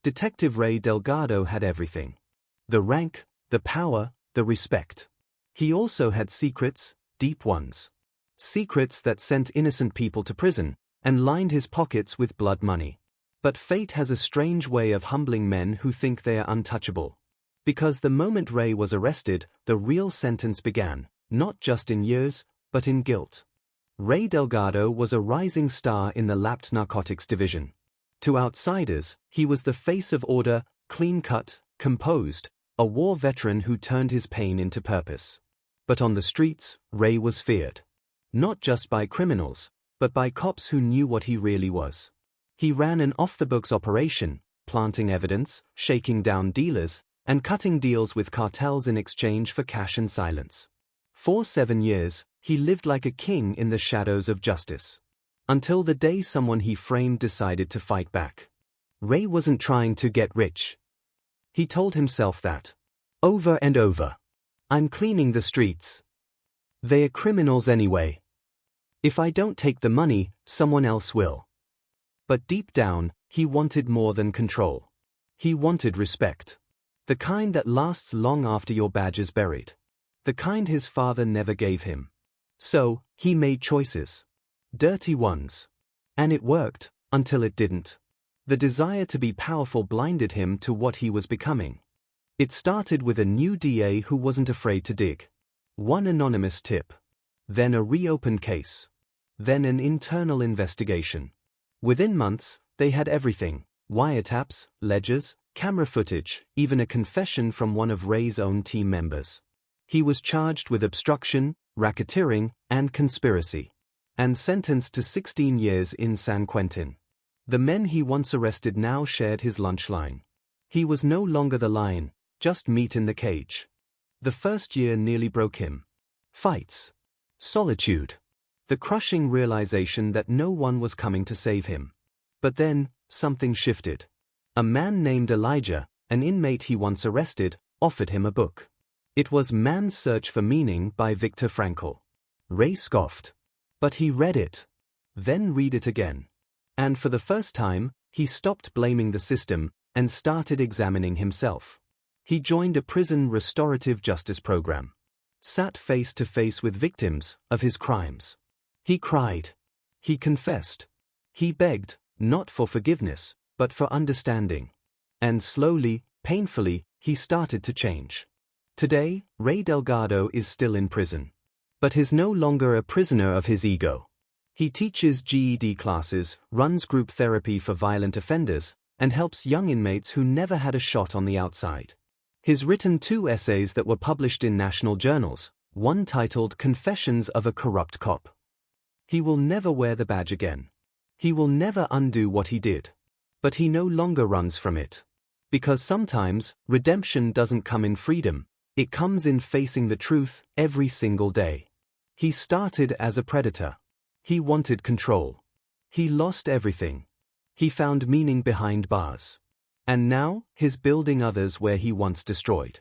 Detective Ray Delgado had everything. The rank, the power, the respect. He also had secrets, deep ones. Secrets that sent innocent people to prison, and lined his pockets with blood money. But fate has a strange way of humbling men who think they are untouchable. Because the moment Ray was arrested, the real sentence began, not just in years, but in guilt. Ray Delgado was a rising star in the LAPD Narcotics Division. To outsiders, he was the face of order, clean-cut, composed, a war veteran who turned his pain into purpose. But on the streets, Ray was feared. Not just by criminals, but by cops who knew what he really was. He ran an off-the-books operation, planting evidence, shaking down dealers, and cutting deals with cartels in exchange for cash and silence. For 7 years, he lived like a king in the shadows of justice. Until the day someone he framed decided to fight back. Ray wasn't trying to get rich. He told himself that. Over and over. I'm cleaning the streets. They're criminals anyway. If I don't take the money, someone else will. But deep down, he wanted more than control. He wanted respect. The kind that lasts long after your badge is buried. The kind his father never gave him. So, he made choices. Dirty ones. And it worked, until it didn't. The desire to be powerful blinded him to what he was becoming. It started with a new DA who wasn't afraid to dig. One anonymous tip. Then a reopened case. Then an internal investigation. Within months, they had everything. Wiretaps, ledgers, camera footage, even a confession from one of Ray's own team members. He was charged with obstruction, racketeering, and conspiracy. And sentenced to 16 years in San Quentin. The men he once arrested now shared his lunch line. He was no longer the lion, just meat in the cage. The first year nearly broke him. Fights. Solitude. The crushing realization that no one was coming to save him. But then, something shifted. A man named Elijah, an inmate he once arrested, offered him a book. It was Man's Search for Meaning by Viktor Frankl. Ray scoffed. But he read it. Then read it again. And for the first time, he stopped blaming the system and started examining himself. He joined a prison restorative justice program. Sat face to face with victims of his crimes. He cried. He confessed. He begged, not for forgiveness, but for understanding. And slowly, painfully, he started to change. Today, Ray Delgado is still in prison. But he's no longer a prisoner of his ego. He teaches GED classes, runs group therapy for violent offenders, and helps young inmates who never had a shot on the outside. He's written 2 essays that were published in national journals, one titled Confessions of a Corrupt Cop. He will never wear the badge again. He will never undo what he did. But he no longer runs from it. Because sometimes, redemption doesn't come in freedom, it comes in facing the truth every single day. He started as a predator. He wanted control. He lost everything. He found meaning behind bars. And now, he's building others where he once destroyed.